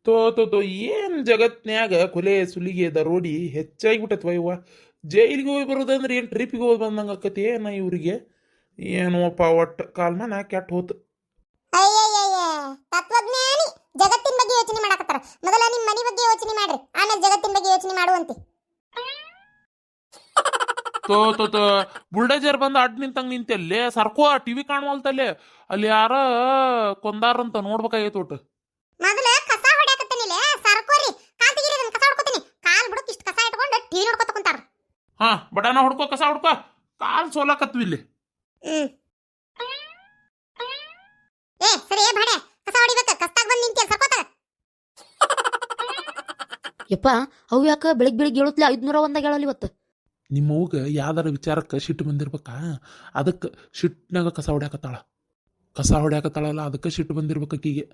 ತೋ ಏನ್ ಜಗತ್ನ್ಯಾಗ ಕೊಲೆ ಸುಲಿಗೆ ದರೋಡಿ ಹೆಚ್ಚಾಗಿಬಿಟ್ಟತ್ವ ಇವ. ಜೈಲಿಗೆ ಹೋಗಿ ಬರೋದಂದ್ರೆ ಏನು ಟ್ರಿಪ್ಪಿಗೆ ಹೋಗಿ ಬಂದಂಗೆ ಆಕತಿ ಏನ ಇವ್ರಿಗೆ. ಏನೋಪ್ಪ ಒಟ್ಟು ಕಾಲ್ಮನ ಕೆಟ್ಟ ಹೋತು. ಅಯ್ಯಯ್ಯಯ್ಯ ತತ್ವಜ್ಞಾನಿ ಜಗತ್ತಿನ ಬಗ್ಗೆ ಯೋಚನೆ ಮಾಡಕತ್ತಾರ. ಮೊದಲ ನಿಮ್ಮ ಮನೆ ಬಗ್ಗೆ ಯೋಚನೆ ಮಾಡ್ರಿ, ಆಮೇಲೆ ಜಗತ್ತಿನ ಬಗ್ಗೆ ಯೋಚನೆ ಮಾಡುವಂತೆ. ತೋ ಬುಲ್ಡೇಜರ್ ಬಂದು ಅಡ್ ನಿಂತಂಗ ನಿಂತಲ್ಲೇ ಸರ್ಕೋ ಟಿವಿ ಕಾಣುವಲ್ತಲ್ಲೇ ಅಲ್ಲಿ ಯಾರ ಕೊಂದಾರಂತ ನೋಡ್ಬೇಕಾಗೈತೆ ಒಟ್ಟು. ಮೊದಲ ಕಸ ಹೊಡ್ಯಾಕತ್ತನಿಲೆ ಸರ್ಕೋರಿ ಕಾಲ್ ತೆಗೀರಿ, ಅದನ್ನ ಕಸ ಹೊಡ್ಕೋತೀನಿ. ಕಾಲ್ ಬಿಡಕ್ ಇಷ್ಟ ಕಸ ಇಟ್ಕೊಂಡು ಟಿವಿ ನೋಡ್ಕೊತ ಕುಂತಾರ. ಹಾ ಬಡಾನ ಹುಡ್ಕೋ ಕಸ ಹುಡ್ಕೋ, ಕಾಲ್ ಸೋಲಾಕತ್ವಿ ಇಲ್ಲಿ. ಏ ಸರಿ ಏ ಬಾಡೆ ಕಸ ಹೊಡಿಬೇಕ, ಕಸ್ತಾಗ ಬಂದು ನಿಂತಿಯ ಸರ್ಕೋತ. ಯಪ್ಪ ಅವು ಯಾಕ ಬೆಳಿಗ್ಗೆ ಹೇಳುತ್ತಲೇ 501 ಹೇಳಲ್ಲ ಇವತ್ತು. ನಿಮ್ಮವ್ಗ ಯಾವ್ದಾರ ವಿಚಾರಕ್ಕೆ ಸಿಟ್ಟು ಬಂದಿರ್ಬೇಕಾ, ಅದಕ್ಕೆ ಸಿಟ್ಟಿನಾಗ ಕಸ ಹೊಡ್ಯಾಕತ್ತಾಳಲ್ಲ ಅದಕ್ಕೆ ಸಿಟ್ಟು ಬಂದಿರ್ಬೇಕು ಆಕಿಗೆ.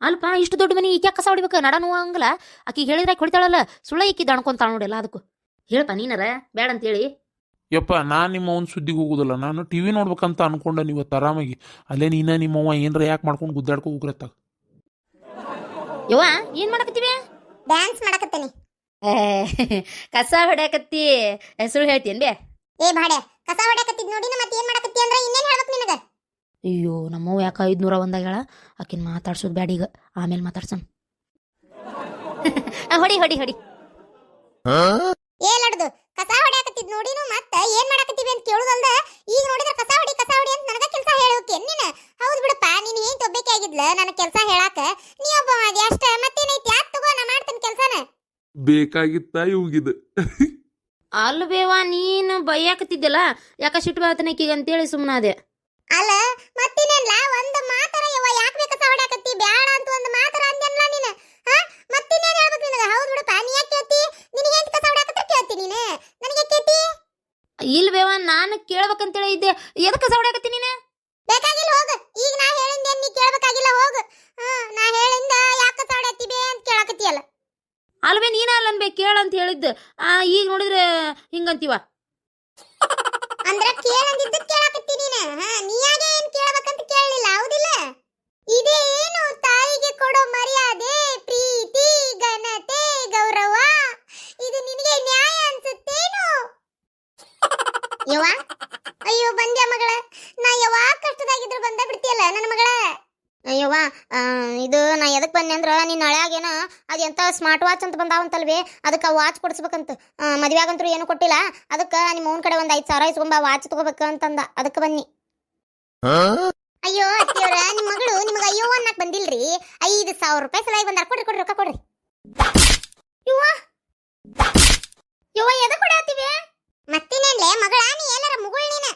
ಅಲ್ಪ ಇಷ್ಟು ದೊಡ್ಡ ಮನಿ ಈಕೆ ಕಸ ಹೊಡಿಬೇಕು ನಡ ನೋವಂಗಲ್ಲ. ಆಕಿಗೆ ಹೇಳಿದ್ರೆ ಹೊಡಿತಾಳಲ್ಲ, ಸುಳ್ಳ ಈಕಿ ದಣ್ಕೊಂತಾಳ ನೋಡಿಲ್ಲ. ಅದಕ್ಕೂ ಹೇಳಪ್ಪ ನೀನಾರ ಬೇಡ ಅಂತೇಳಿ. ಯಪ್ಪ ನಾನು ನಿಮ್ಮ ಅವ್ನ ಸುದ್ದಿಗೆ ಹೋಗುದಿಲ್ಲ, ನಾನು ಟಿವಿ ನೋಡ್ಬೇಕಂತ ಅನ್ಕೊಂಡೆ ನೀವು ಆರಾಮಾಗಿ. ಅಲ್ಲೇ ನೀನ ನಿಮ್ಮವ್ವ ಏನ್ರ ಯಾಕೆ ಮಾಡ್ಕೊಂಡು ಗುದ್ದಾಡ್ಕೊ ಹೋಗ್ರತ್ತಾಗ. ಯವ್ವ ಏನ್ ಮಾಡಕತ್ತೀವಿ? ಡ್ಯಾನ್ಸ್ ಮಾಡಕತ್ತೀನಿ. ಕಸ ಹೊಡ್ಯಾಕತ್ತಿ ಸುಳ್ಳು ಹೇಳ್ತೀನ್ ಬೇ. ಏ ಬಾಡೆ ಕಸ ಹೊಡ್ಯಾಕತ್ತಿದ್ ನೋಡಿನ ಮತ್ತೆ ಏನ್ ಮಾಡಕತ್ತಿ ಅಂದ್ರೆ ಇನ್ನೇನ್ ಹೇಳ್ಬೇಕು ನಿನಗ? ಅಯ್ಯೋ ನಮ್ಮವ್ವ ಯಾಕ 501 ಹೇಳ. ಆಕಿನ್ ಮಾತಾಡ್ಸೋದು ಬ್ಯಾಡ ಈಗ, ಆಮೇಲೆ ಮಾತಾಡ್ಸನ್. ಹೊಡಿ ಹೊಡಿ ಹೊಡಿ. ಏ ಲಡ್ದು ಕಸ ಹೊಡ್ಯಾಕತ್ತಿದ್ ನೋಡಿನು ಮತ್ತೆ ಏನ್ ಮಾಡಕತ್ತೀವಿ ಅಂತ ಕೇಳುದಲ್ದ ಈಗ ನೋಡಿದ್ರೆ ಕಸ ಹೊಡಿ ಅಂತ ನನಗ ಕೆಲಸ ಹೇಳೋಕೆ ನೀನು. ಹೌದು ಬಿಡಪ್ಪ, ನೀನ್ ಏನ್ ತೊಬ್ಬೆಕೆ ಆಗಿದ್ಲ ನನಗೆ ಕೆಲಸ ಹೇಳಾಕ. ನೀ ಒಬ್ಬ ಅದ ಅಷ್ಟ ಮತ್ತೇನೈತಿ ಯಾತ್ ತಗೋ ನಾ ಮಾಡ್ತೇನೆ ಕೆಲಸನ. ಬೇಕಾಗಿತ್ತ ಇವ್ಗಿದ. ಅಲ್ಬೇವಾ ನೀನು ಬೈಯಾಕತ್ತಿದ್ದಲ್ಲ, ಯಾಕ ಸಿಟ್ಟು ಬರ್ತನೆ ಈಗೀಗ ಅಂತೇಳಿ ಸುಮ್ಮನಾದೆ. ಅಲ್ಲ ಮತ್ತಿನೇನ್ಲ ಒಂದು ಮಾತರ ಯವ್ವ ಯಾಕೆ ಬೇಕು ಕಸ ಹೊಡ್ಯಾಕತ್ತಿ ಬ್ಯಾಡ ಅಂತ ಒಂದು ಮಾತರ ಅಂದ್ಯನ್ಲ ನೀನು. ಮತ್ತಿನೇನ್ ಹೇಳ್ಬೇಕು ನಿನಗ? ಹೌದು ಬಿಡಪ್ಪ, ನೀ ಯಾಕೆ ಕೇಳ್ತಿ? ನಿನಗೆ ಎಂತ ಕಸ ಹೊಡ್ಯಾಕತ್ತ ಕೇಳ್ತಿ ನೀನು, ನನಗೆ ಕೇಳ್ತಿ? ಇಲ್ಬೇವಾ ನಾನು ಕೇಳ್ಬೇಕಂತೇಳಿ ಇದ್ದೆ. ಎದಕ್ಕೆ ಕಸ ಹೊಡ್ಯಾಕತ್ತಿ ನೀನು? ಬೇಕಾಗಿಲ್ಲ ಹೋಗು, ಈಗ ನಾ ಹೇಳಿಂದೆ ನೀ ಕೇಳ್ಬೇಕಾಗಿಲ್ಲ ಹೋಗು. ನಾ ಹೇಳಿಂದ ಯಾಕೆ ಕಸ ಹೊಡ್ಯಾಕತ್ತಿ ಬೇ ಅಂತ ಕೇಳಕತ್ತಿಯಲ್ಲ. ಅಲ್ವೇ ನೀನ ಅಲ್ಲನ್ಬೇಕು ಕೇಳಂತ ಹೇಳಿದ್ದು. ಈಗ ನೋಡಿದ್ರೆ ಹಿಂಗಂತೀವ. ಅಂದ್ರೆ ಕೇಳಂದಿದ್ದ ಕೇಳಕತ್ತಿ ನೀನು. ನೀ ಯಾಕೆ ಏನ್ ಕೇಳಬೇಕಂತ ಕೇಳಲಿಲ್ಲ, ಹೌದಿಲ್ಲ? ಇದೇನು ತಾಯಿಗೆ ಕೊಡೋ ಮರ್ಯಾದೆ, ಪ್ರೀತಿ, ಘನತೆ, ಗೌರವ, ಇದು ನಿನಗೆ ನ್ಯಾಯ ಅನ್ಸುತ್ತೇನು? ಯವ್ವ ಅಯ್ಯೋ ಬಂದ್ಯಾ ಮಗಳ, ನಾ ಯಾವಾಗ ಕಷ್ಟದಾಗಿದ್ರು ಬಂದ ಬಿಡ್ತೀಯಲ್ಲ ನನ್ನ ಮಗಳ. ಅಯ್ಯವ್ವ ಇದು ನಾ ಎದಕ್ ಬಂದೆ ಅಂದ್ರ ನಿನ್ನ ಹಳ್ಯಾಗೇನ ಅದು ಎಂತ ಸ್ಮಾರ್ಟ್ ವಾಚ್ ಅಂತ ಬಂದಾವಂತಲ್ವೇ, ಅದಕ್ಕೆ ವಾಚ್ ಕೊಡಿಸ್ಬೇಕಂತ. ಮದ್ವೆಗಂತೂ ಏನು ಕೊಟ್ಟಿಲ್ಲ, ಅದಕ್ಕೆ ನಿಮ್ಮ ಅವ್ನ ಕಡೆ ಒಂದು 5,000 ಇಸ್ಕೊಂಬ ವಾಚ್ ತಗೋಬೇಕು ಅಂತಂದ, ಅದಕ್ಕೆ ಬನ್ನಿ. ಅಯ್ಯೋ ಅತ್ತಿಯವ್ರ ನಿಮ್ಮ ಮಗಳು ನಿಮಗೆ ಅಯ್ಯೋ ಅನ್ನಕ್ ಬಂದಿಲ್ರಿ. 5,000 ರೂಪಾಯಿ ಸಲುವಾಗಿ ಬಂದಾರ. ಕೊಡ್ರಿ ರೊಕ್ಕ ಕೊಡ್ರಿ. ಯವ್ವ ಯವ್ವ ಎದಕ್ ಕೊಡಾತಿವೆ? ಮತ್ತಿನೇನ್ಲೆ ಮಗಳ ನೀ ಏನಾರ ಮುಗುಳ್ ನೀನು.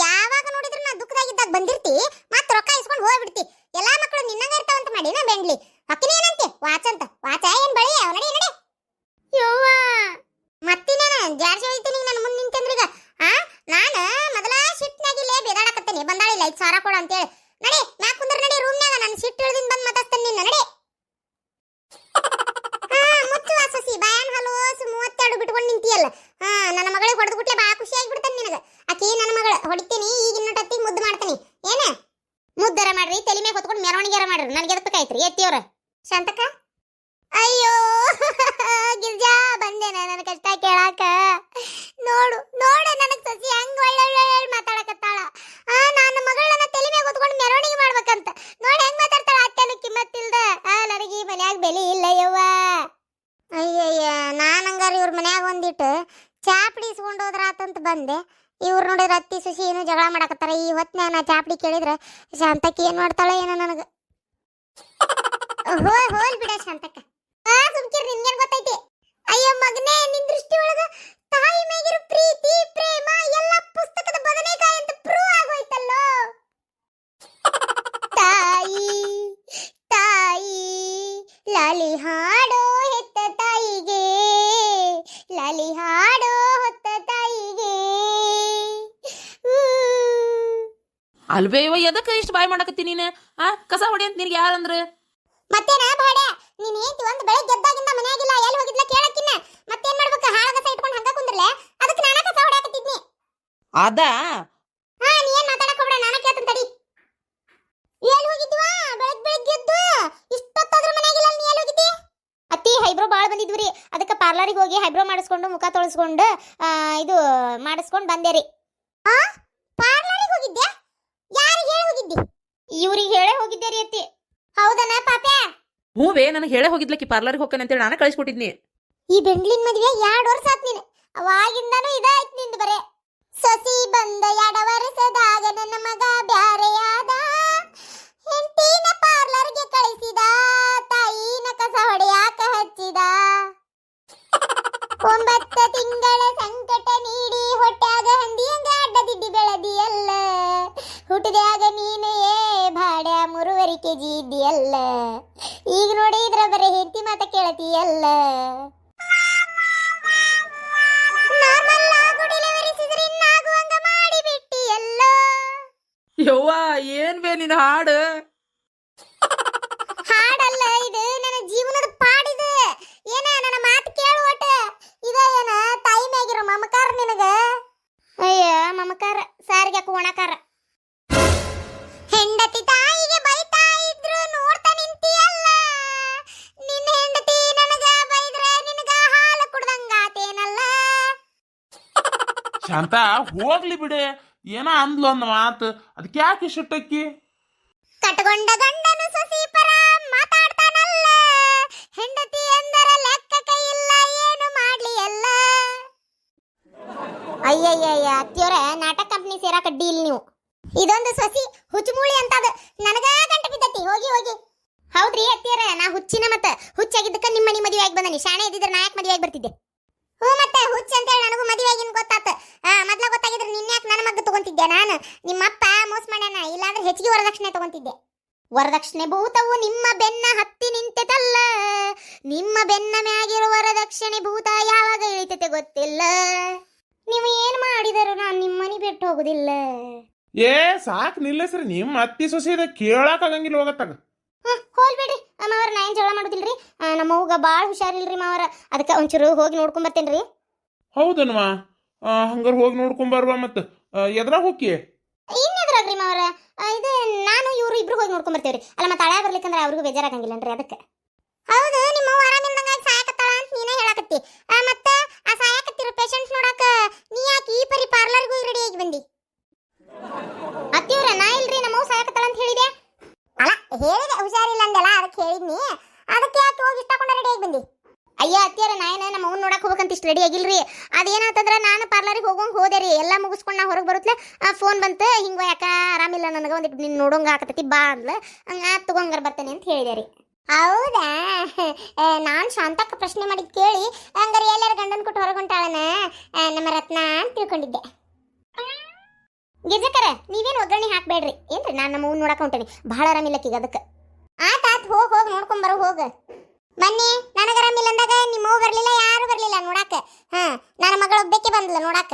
ಯಾವಾಗ ನೋಡಿದ್ರು ನಾ ದುಃಖದಾಗಿದ್ದಾಗ ಬಂದಿರ್ತಿ, ಮತ್ತೆ ರೊಕ್ಕ ಇಸ್ಕೊಂಡು ಹೋಗ್ಬಿಡ್ತಿ. ಎಲ್ಲಾ ಮಕ್ಕಳು ನಿನ್ನಂಗ ಇರ್ತಾವಂತ ಮಾಡಿ ನಾ ಬೆಂಗ್ಲಿ. ಅಕ್ಕಿನೇನಂತೆ ವಾಚ್ ಅಂತ, ವಾಚ ಏನ್ ಬಳಿ ಅವ ನಡಿ ನಡಿ. ಯವ್ವ ಮತ್ತಿನೇನ ಜಾರ್ಸಿ ಹೋಯ್ತೀನಿ ನಾನು ಮುಂದೆ ನಿಂತಂದ್ರೀಗ. ನಾನು ಮೊದಲ ಸಿಟ್ನಾಗಿಲ್ಲೇ ಬೇದಾಡಕತ್ತೇನೆ, ಬಂದಾಳಿಲ್ಲ 5,000 ಕೊಡು ಅಂತೇಳಿ. ನಡಿ ನಾ ಕುಂದ್ರ ನಡಿ ರೂಮ್ನಾಗ, ನಾನು ಸಿಟ್ಟು ಇಳ್ದಿಂದ ಬಂದು ಮಾತಾಡ್ತೇನೆ ನಿನ್ನ. ನಡಿ ಮುಚ್ಚು ವಾಸಸಿ ಬಾಯನ್ ಹಲೋಸು 32 ಬಿಟ್ಕೊಂಡು ನಿಂತಿಯಲ್ಲ. ನನ್ನ ಮಗಳಿಗೆ ಹೊಡೆದು ಬಿಟ್ಲೆ ಬಾ ಖುಷಿ ಆಗಿಬಿಡ್ತಾನೆ ನಿನಗೆ. ಆಕಿ ನನ್ನ ಮಗಳ ಹೊಡಿತೀನಿ, ಈಗ ಇನ್ನೊಟ್ಟತ್ತಿಗೆ ಮುದ್ದು ಮಾಡ್ತೀನಿ. ಏನ ಮುದ್ದರ ಮಾಡ್ರಿ, ತಲೆ ಮೇಲೆ ಹೊತ್ಕೊಂಡು ಮೆರವಣಿಗೆರ ಮಾಡ್ರಿ. ನನಗೆ ಎದಕ್ಕೆ ಬೇಕಾಯ್ತ್ರಿ ಎತ್ತಿಯವ್ರ? ಶಾಂತಕ್ಕ ಅಯ್ಯೋ ಗಿರ್ಜಾ ಬಂದೇನ ನನ್ನ ಕಷ್ಟ ಕೇಳಾಕ. ನೋಡು ನನಗ್ ಸಸಿ ಹಂಗ ಒಳ್ಳೆ ಮಾತಾಡಕತ್ತಾಳ. ನನ್ನ ಮಗಳನ್ನ ತಲೆ ಮೇಲೆ ಹೊತ್ಕೊಂಡು ಮೆರವಣಿಗೆ ಮಾಡ್ಬೇಕಂತ ನೋಡಿ ಹೆಂಗ್ ಮಾತಾಡ್ತಾಳ. ಅತ್ತೆನ ಕಿಮ್ಮತ್ತಿಲ್ದ ನನಗೆ ಈ ಮನ್ಯಾಗ ಬೆಲೆ ಇಲ್ಲ ಯವ್ವ. ಅಯ್ಯಯ್ಯ ನಾನು ಹಂಗಾರ ಇವ್ರ ಮನ್ಯಾಗ ಒಂದಿಟ್ಟು ಚಾಪಡಿ ಇಸ್ಕೊಂಡು ಹೋದ್ರಾತಂತ ಬಂದೆ. ಇವ್ರು ನೋಡಿದ್ರೆ ಅತ್ತಿ ಸುಶಿ ಏನು ಜಗಳ ಮಾಡಕತ್ತಾರ. ಈ ಹೊತ್ನ್ಯಾಗ ನಾ ಚಾಪಡಿ ಕೇಳಿದ್ರೆ ಶಾಂತಕ್ಕೆ ಏನ್ ಮಾಡ್ತಾಳ ಏನೋ ನನಗ. ಹೋಲ್ ಬಿಡ ಶಾಂತಕ್ಕ, ಸುಮ್ಕಿರ್ ನಿನ್ಗೇನ್ ಗೊತ್ತೈತಿ? ಅಯ್ಯೋ ಮಗನೇ, ನಿನ್ ದೃಷ್ಟಿ ಒಳಗ ತಾಯಿ ಮೇಗಿರೋ ಪ್ರೀತಿ ಪ್ರೇಮ ಎಲ್ಲ ಪುಸ್ತಕದ ಬದನೆಕಾಯಿ ಅಂತ ಪ್ರೂವ್ ಆಗೋಯ್ತಲ್ಲೋ. ತಾಯಿ ತಾಯಿ ಲಾಲಿ ಹಾಡೋ ಹೆತ್ತ ತಾಯಿಗೆ, ಲಾಲಿ ಹಾಡೋ ಹೊತ್ತ ತಾಯಿಗೆ. ಅಲ್ವೇ ಇವ ಎದಕ್ಕೆ ಇಷ್ಟು ಬಾಯ್ ಮಾಡಕತ್ತಿ ನೀನು? ಕಸ ಹೊಡಿ ಅಂತ ನಿನಗೆ ಯಾರಂದ್ರ? ಮತ್ತೇನ ಬಾಡ ನೀನ್ ಏಂತಿ ಒಂದು ಬೆಳಗ್ಗೆ ಎದ್ದಾಗಿಂದ ಮನ್ಯಾಗಿಲ್ಲ, ಎಲ್ಲಿ ಹೋಗಿದ್ಲ ಕೇಳಕ್ಕಿನ್ನ. ಮತ್ತೇನ್ ಮಾಡ್ಬೇಕು? ಹಾಳ ಕಸ ಇಟ್ಕೊಂಡು ಹಂಗ ಕುಂದ್ರಲೆ, ಅದಕ್ಕೆ ನಾನ ಕಸ ಹೊಡ್ಯಾಕತ್ತಿದ್ನಿ. ಅದ ನೀ ಏನ್ ಮಾತಾಡಕ್ ಹೋಗ್ಬೇಡ, ನಾನ ಕೇಳ್ತೇನೆ ತಡಿ. ಎಲ್ಲಿ ಹೋಗಿದ್ವಾ ಬೆಳಗ್ಗೆ ಎದ್ದು? ಇಷ್ಟೊತ್ತಾದ್ರೂ ಮನ್ಯಾಗಿಲ್ಲ, ನೀ ಎಲ್ಲಿ ಹೋಗಿದ್ದಿ? ಪಾರ್ಲರಿಗೆ ಹೋಗಿ ಹೈಬ್ರೋ ಮಾಡಿಸ್ಕೊಂಡು ಮುಖ ತೊಳಸ್ಕೊಂಡು ಇದು ಮಾಡಿಸ್ಕೊಂಡು ಬಂದೆ ರೀ. ಪಾರ್ಲರಿಗೆ ಹೋಗಿದ್ದೆ? ಯಾರಿಗೆ ಹೇಳಿ ಹೋಗಿದ್ದಿ? ಇವ್ರಿಗೆ ಹೇಳೇ ಹೋಗಿದ್ದೆ ರೀ ಅತ್ತಿ. ಹೌದನ ಪಾಪೆ? ಹೂವೇ ನನಗೆ ಹೇಳೇ ಹೋಗಿದ್ಲಕ್ಕಿ ಪಾರ್ಲರ್ಗೆ ಹೋಗ್ತಾನೆ ಅಂತೇಳಿ ನಾನು ಕಳಿಸ್ಕೊಟ್ಟಿದ್ನಿ. ಈ ಬೆಂಡ್ಲಿನ್ ಮದ್ವೆ 2 ವರ್ಷ ಆತ್ ನೀನು. ಅವಾಗಿಂದಾನು ಇದಾಯ್ತು ನಿಂದು ಬರೇ. ಸೊಸಿ ಬಂದ 2 ವರ್ಷದಾಗ ನನ್ನ ಮಗ ಬ್ಯಾರೆಯಾದ, ಹೆಂಡತಿನ ಪಾರ್ಲರ್ಗೆ ಕಳಿಸಿದ, ತಾಯಿನ ಕಸ ಹೊಡೆಯಾಕ ಹಚ್ಚಿದ. 9 ತಿಂಗಳ ಸಂಕಟ ನೀಡಿ ಹೊಟ್ಯಾಗ ಹಂದಿಯಂಗ ಅಡ್ಡದಿಡ್ಡಿ ಬೆಳೆದಿಯಲ್ಲ, ಹುಟ್ಟಿದಾಗ ನೀನು ಭಾಡ್ಯ 3 kg ಇದ್ದೀಯಲ್ಲ, ಈಗ ನೋಡಿ ಇದ್ರ ಬರೀ ಹೆಂಡತಿ ಮಾತ ಕೇಳತೀಯಲ್ಲ. ಯವ್ವ ಏನ್ ಬೇ ನಿನ್ನ ಹಾಡು? ಹಾಡಲ್ಲ ಇದು, ನನ್ನ ಜೀವನದ ಪಾಡಿದೆ. ಏನ ನನ್ನ ಮಾತು ಕೇಳು ಒಟ್ಟ. ಇದ ಏನ ತಾಯಿ ಮ್ಯಾಗಿರೋ ಮಮಕಾರ ನಿನಗ? ಅಯ್ಯ ಮಮಕಾರ ಸಾರಿಗೆ ಒಣಕಾರ. ಹೆಂಡತಿ ತಾಯಿಗೆ ಬೈತಾ ಇದ್ರು ನೋಡ್ತಾ ನಿಂತಿಯಲ್ಲ, ನಿನ್ನ ಹೆಂಡತಿ ನನಗ ಬೈದ್ರೆ ನಿನಗ ಹಾಲು ಕುಡ್ದಂಗಾತೇನಲ್ಲ. ಶಾಂತ ಹೋಗ್ಲಿ ಬಿಡೆ, ಏನೋ ಅಂದ್ಲು ಅಂದ ಮಾತು, ಅದಕ್ಕೆ ಯಾಕೆ ಇಷ್ಟಕ್ಕಿ? ಕಟ್ಕೊಂಡ ಗಂಡನು ಸೊಸಿ ಪರ ಮಾತಾಡ್ತಾನಲ್ಲ, ಹೆಂಡತಿ ಎಂದರ ಲೆಕ್ಕ ಇಲ್ಲ, ಏನು ಮಾಡ್ಲಿ ಎಲ್ಲ. ಅಯ್ಯಯ್ಯಯ್ಯ ಅತ್ತಿಯವರ ನಾಟಕ ಕಂಪ್ನಿ ಸೇರಾಕ ಡೀಲ್ ನೀವು. ಇದೊಂದು ಸೊಸಿ ಹುಚ್ಚುಮೂಳಿ ಅಂತದ, ನನಗ ಗಂಟು ಬಿದ್ದತಿ. ಹೋಗಿ ಹೋಗಿ. ಹೌದ್ರಿ ಅತ್ತಿಯರ, ನಾ ಹುಚ್ಚಿನ ಮತ್ತ ಹುಚ್ಚಾಗಿದ್ದಕ್ಕ ನಿಮ್ಮ ಮನಿ ಮದುವೆ ಆಗಿ ಬಂದನಿ. ಶಾಣೆ ಇದ್ದಿದ್ರೆ ನಾ ಯಾಕೆ ಮದುವೆ ಆಗಿ ಬರ್ತಿದ್ದೆ? ಮತ್ತೆ ಹುಚ್ಚ ಅಂತೇಳಿ ನನಗೂ ಮದುವೆ ಆಗಿನ ಗೊತ್ತಾತ. ಮೊದ್ಲ ಗೊತ್ತಾಗಿದ್ರೆ ನಿನ್ಯಾಕೆ ನನ್ನ ಮಗ್ಗ ತಗೊಂತಿದ್ದೆ ನಾನು? ನಿಮ್ಮಪ್ಪ ಮೋಸ ಮಾಡ್ಯಾನ, ಇಲ್ಲಾಂದ್ರೆ ಹೆಚ್ಚಿಗೆ ವರದಕ್ಷಿಣೆ ತಗೊಂತಿದ್ದೆ. ವರದಕ್ಷಿಣೆ ಭೂತವು ನಿಮ್ಮ ಬೆನ್ನ ಹತ್ತಿ ನಿಂತೆತಲ್ಲ, ನಿಮ್ಮ ಬೆನ್ನ ಮ್ಯಾಗಿರೋ ವರದಕ್ಷಿಣೆ ಭೂತ ಯಾವಾಗ ಇಳಿತೈತೆ ಗೊತ್ತಿಲ್ಲ. ನೀವು ಏನ್ ಮಾಡಿದರು ನಾನು ನಿಮ್ಮ ಮನೆ ಬಿಟ್ಟು ಹೋಗುದಿಲ್ಲ. ಏ ಸಾಕ್ ನಿಲ್ಲಸ್ರಿ, ನಿಮ್ಮ ಅತ್ತಿ ಸೊಸೆದ ಕೇಳಾಕ ಆಗಂಗಿಲ್ಲ, ಹೋಗತ್ತಾಗ. ಹೋಲ್ಬಿಡ್ರಿ ಮಾವರ, ನಾ ಏನ್ ಜಗಳ ಮಾಡುದಿಲ್ರಿ. ನಮ್ಮ ಅವ್ಗ ಬಾಳ ಹುಷಾರಿಲ್ರಿ ಮಾವರ, ಅದಕ್ಕೆ ಒಂಚೂರು ಹೋಗಿ ನೋಡ್ಕೊಂಡ್ ಬರ್ತೇನ್ರಿ. ಹೌದನ್ವಾ, ಹಂಗಾರ ಹೋಗಿ ನೋಡ್ಕೊಂಬರ್ವಾ. ಮತ್ತ ಎದ್ರಾಗ ಹೋಗಿ? ಇನ್ನೆದ್ರಾಗ್ರಿ ಮಾವರ, ಇದು ನಾನು ಇವ್ರು ಇಬ್ರು ಹೋಗಿ ನೋಡ್ಕೊಂಡ್ ಬರ್ತೇವ್ರಿ. ಅಲ್ಲ ಮತ್ತೆ ಹಳೆ ಬರ್ಲಿಕ್ಕಂದ್ರೆ ಅವ್ರಿಗೂ ಬೇಜಾರಾಗಂಗಿಲ್ಲನ್ರಿ, ಅದಕ್ಕೆ. ಹೌದು, ನಿಮ್ಮ ಅವ್ವ ಆರಾಮಿಲ್ದಂಗಾಗಿ ಸಾಯಕತ್ತಾಳ ಅಂತ ನೀನೇ ಹೇಳಾಕತ್ತಿ. ಮತ್ತ ಆ ಸಾಯಕತ್ತಿರೋ ಪೇಷಂಟ್ಸ್ ನೋಡಾಕ ನೀ ಯಾಕೆ ಈ ಪರಿ ಪಾರ್ಲರ್ಗೂ ರೆಡಿ ಆಗಿ ಬಂದಿ? ಅತ್ತಿಯವ್ರ, ನಾ ಇಲ್ರಿ ನಮ್ಮ ಅವ್ವ ಸಾಯಕತ್ತಾಳ ಅಂತ ಹೇಳಿದೆ. ಅಲ್ಲ ಹೇಳಿದೆ, ಹುಷಾರಿಲ್ಲ ಅಂದಲ್ಲ, ಅದಕ್ಕೆ ಹೇಳಿದ್ನಿ. ಅದಕ್ಕೆ ಯಾಕೆ ಹೋಗಿ ಇಷ್ಟಕೊಂಡ ರೆಡಿ ಆಗಿ ಬಂದಿ? ಅಯ್ಯ ಅತ್ತಿಯರ, ನಾಯನ ನಮ್ಮ ಅವ್ನ ನೋಡಕ್ ಹೋಗ್ಬೇಕಂತ ಇಷ್ಟು ರೆಡಿ ಆಗಿಲ್ರಿ. ಅದೇನಾತಂದ್ರ ನಾನು ಪಾರ್ಲರಿಗೆ ಹೋದೆ ರೀ, ಎಲ್ಲ ಮುಗಿಸ್ಕೊಂಡು ನಾ ಹೊರಗೆ ಬರುತ್ತಲೆ ಫೋನ್ ಬಂತು, ಹಿಂಗ ಯಾಕ ಆರಾಮಿಲ್ಲ ನನಗೆ, ಒಂದಿಟ್ಟು ನಿನ್ನ ನೋಡೋಂಗ ಆಕತೈತಿ ಬಾ ಅಂದ್ಲ. ಹಂಗ ತಗೊಂಗಾರ ಬರ್ತೇನೆ ಅಂತ ಹೇಳಿದೆ ರೀ. ಹೌದಾ? ನಾನು ಶಾಂತಕ್ಕ ಪ್ರಶ್ನೆ ಮಾಡಿದ್ ಕೇಳಿ ಹಂಗಾರೆ ಎಲ್ಲಾರ ಗಂಡನ್ ಕೊಟ್ಟು ಹೊರಗೊಂಟಾಳನ ನಮ್ಮ ರತ್ನ ಅಂತ ತಿಳ್ಕೊಂಡಿದ್ದೆ. ಗಿರ್ಜಕ್ಕರ, ನೀವೇನು ಒಗ್ಗರಣೆ ಹಾಕ್ಬೇಡ್ರಿ ಏನ್ರಿ, ನಾನು ನಮ್ಮ ಅವ್ನ ನೋಡಕ್ ಹೊಂಟೇನಿ, ಭಾಳ ಆರಾಮಿಲ್ಲಕ್ಕೀಗ. ಅದಕ್ಕೆ ಆತಾತ್ ಹೋಗಿ ನೋಡ್ಕೊಂಬರು ಹೋಗ. ಬನ್ನಿ, ನನಗೆ ಆರಾಮಿಲ್ಲ ಅಂದಾಗ ನಿಮ್ಮವ್ ಬರ್ಲಿಲ್ಲ, ಯಾರು ಬರ್ಲಿಲ್ಲ ನೋಡಾಕ. ನನ್ನ ಮಗಳ ಒಬ್ಬಕ್ಕೆ ಬಂದ್ಲ ನೋಡಾಕ.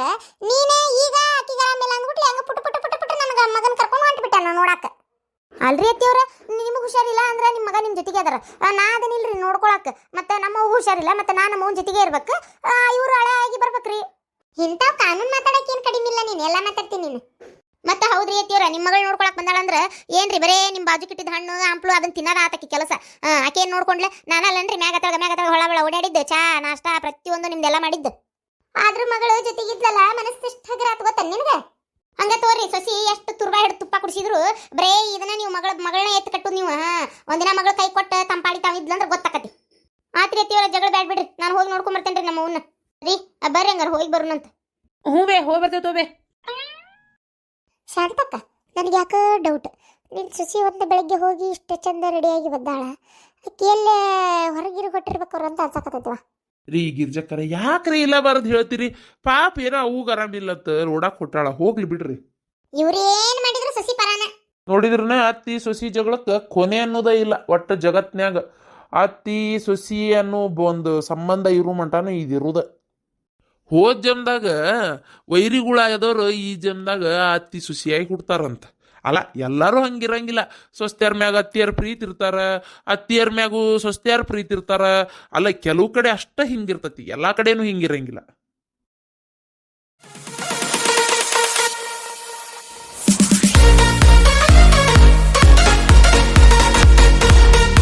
ನೀನೇ ಈಗ ಆಕಿಗೆ ಆರಾಮಿಲ್ಲ ಅಂದ್ಬಿಟ್ಟು ಹೆಂಗ ಪುಟ್ಟು ನನಗೆ ಮಗನ ಕರ್ಕೊಂಡು ಹೊಂಟ್ಬಿಟ್ಟ ನಾ ನೋಡಾಕ. ಅಲ್ರಿ ಅತ್ತಿಯವ್ರ, ನಿಮಗೆ ಹುಷಾರಿಲ್ಲ ಅಂದ್ರೆ ನಿಮ್ಮ ಮಗ ನಿಮ್ಮ ಜೊತೆಗೆ ಅದಾರ, ನಾ ಅದನ್ನಿಲ್ರಿ ನೋಡ್ಕೊಳಕ್. ಮತ್ತೆ ನಮ್ಮ ಹುಷಾರಿಲ್ಲ, ಮತ್ತೆ ನಾನು ನಮ್ಮ ಜೊತೆಗೆ ಇರ್ಬೇಕು, ಇವ್ರು ಹಳೆ ಆಗಿ ಬರ್ಬೇಕ್ರಿ. ಇಂಥವ್ ಕಾನೂನು ಮಾತಾಡಕ್ಕೆ ಏನು ಕಡಿಮೆ ಇಲ್ಲ, ನೀನು ಎಲ್ಲ ಮಾತಾಡ್ತೀನಿ ನೀನು. ಮತ್ತೆ ಹೌದ್ರಿ ಅತ್ತಿಯವ್ರ, ನಿಮ್ಮ ಮಗಳು ನೋಡ್ಕೊಳಕ್ ಬಂದಾಳಂದ್ರೆ ಏನ್ರಿ ಬರೇ ನಿಮ್ಮ ಬಾಜು ಕಿಟ್ಟಿದ ಹಣ್ಣು ಹಂಪ್ಲು ಅದನ್ನ ತಿನ್ನೋದ ಆತಕ್ಕೆ ಕೆಲಸ. ಆಕೆ ಏನು ನೋಡ್ಕೊಂಡ್ಲೆ? ನಾನಲ್ಲನ್ರಿ ಮ್ಯಾಗತ್ತಳ ಹೊಳ ಓಡಾಡಿದ್ದು, ಚಾ ನಾಷ್ಟ ಪ್ರತಿಯೊಂದು ನಿಮ್ದೆಲ್ಲ ಮಾಡಿದ್ದು. ಆದ್ರೂ ಮಗಳು ಜೊತೆಗಿದ್ಲಲ್ಲ, ಮನಸ್ಸು ಎಷ್ಟು ಹಗರಾತ್ ಗೊತ್ತ ನಿನಗೆ? ಹಂಗ ತೋರಿ ಸೊಸಿ ಎಷ್ಟು ತುರ್ಬಾ ಹಿಡಿದು ತುಪ್ಪ ಕುಡಿಸಿದ್ರು ಬರೇ ಇದನ್ನ ನೀವು ಮಗಳನ್ನ ಎತ್ತು ಕಟ್ಟುದು ನೀವು. ಒಂದಿನ ಮಗಳು ಕೈ ಕೊಟ್ಟು ತಂಪಾಡಿ ತಾವಿದ್ಲಂದ್ರೆ ಗೊತ್ತಾಕತಿ. ಆತ್ರಿ ಅತ್ತಿಯವ್ರ, ಜಗಳ ಬ್ಯಾಡ್ ಬಿಡ್ರಿ, ನಾನು ಹೋಗಿ ನೋಡ್ಕೊಂಡ್ ಬರ್ತೇನ್ರಿ ನಮ್ಮ ಅವ್ನ. ರೀ ಬರ್ರಿ ಹಂಗಾರ ಹೋಗಿ ಬರೋಣಂತ. ಹೂವೇ ಹೋಗಿ ಬರ್ತೇವೆ ತೋಬೆ. ಶಾಂತಕ್ಕ, ನನಗೆ ಯಾಕೆ ಡೌಟ್, ನಿನ್ನ ಸೊಸಿ ಒಂದು ಬೆಳಗ್ಗೆ ಹೋಗಿ ಇಷ್ಟು ಚಂದ ರೆಡಿಯಾಗಿ ಬಂದಾಳ, ಆಕೆ ಎಲ್ಲೇ ಹೊರಗಿರು ಕೊಟ್ಟಿರ್ಬೇಕು ಅಂತ ಅನ್ಸಕತ್ತೈತವ. ರೀ ಗಿರ್ಜಕ್ಕರ, ಯಾಕ್ರಿ ಇಲ್ಲ ಬಾರದು ಹೇಳ್ತೀರಿ? ಪಾಪ ಏನೋ ಅವ್ಗ ಆರಾಮಿಲ್ಲತ್ತ ನೋಡಕ್ ಕೊಟ್ಟಾಳ, ಹೋಗ್ಲಿ ಬಿಡ್ರಿ. ಇವ್ರೇನ್ ಮಾಡಿದ್ರು ಸೊಸಿ ಪರಾನ. ನೋಡಿದ್ರನ ಅತ್ತಿ ಸೊಸಿ ಜಗಳಕ್ಕೆ ಕೊನೆ ಅನ್ನೋದೇ ಇಲ್ಲ ಒಟ್ಟು ಜಗತ್ನ್ಯಾಗ. ಅತ್ತಿ ಸೊಸಿ ಅನ್ನೋ ಒಂದು ಸಂಬಂಧ ಇರು ಮಟಾನು ಇದಿರುದ. ಹೋದ ಜನ್ದಾಗ ವೈರಿಗಳಾಗದವ್ರು ಈ ಜನ್ದಾಗ ಅತ್ತಿ ಸೊಸಿಯಾಗಿ ಹುಡ್ತಾರಂತ. ಅಲ್ಲ, ಎಲ್ಲರೂ ಹಂಗಿರಂಗಿಲ್ಲ. ಸ್ವಸ್ತಿಯರ ಮ್ಯಾಗ ಅತ್ತಿಯರ ಪ್ರೀತಿ ಇರ್ತಾರ, ಅತ್ತಿಯರ ಮ್ಯಾಗೂ ಸ್ವಸ್ತಿಯರ ಪ್ರೀತಿ ಇರ್ತಾರ. ಅಲ್ಲ, ಕೆಲವು ಕಡೆ ಅಷ್ಟ ಹಿಂಗಿರ್ತತಿ, ಎಲ್ಲಾ ಕಡೆನೂ ಹಿಂಗಿರಂಗಿಲ್ಲ.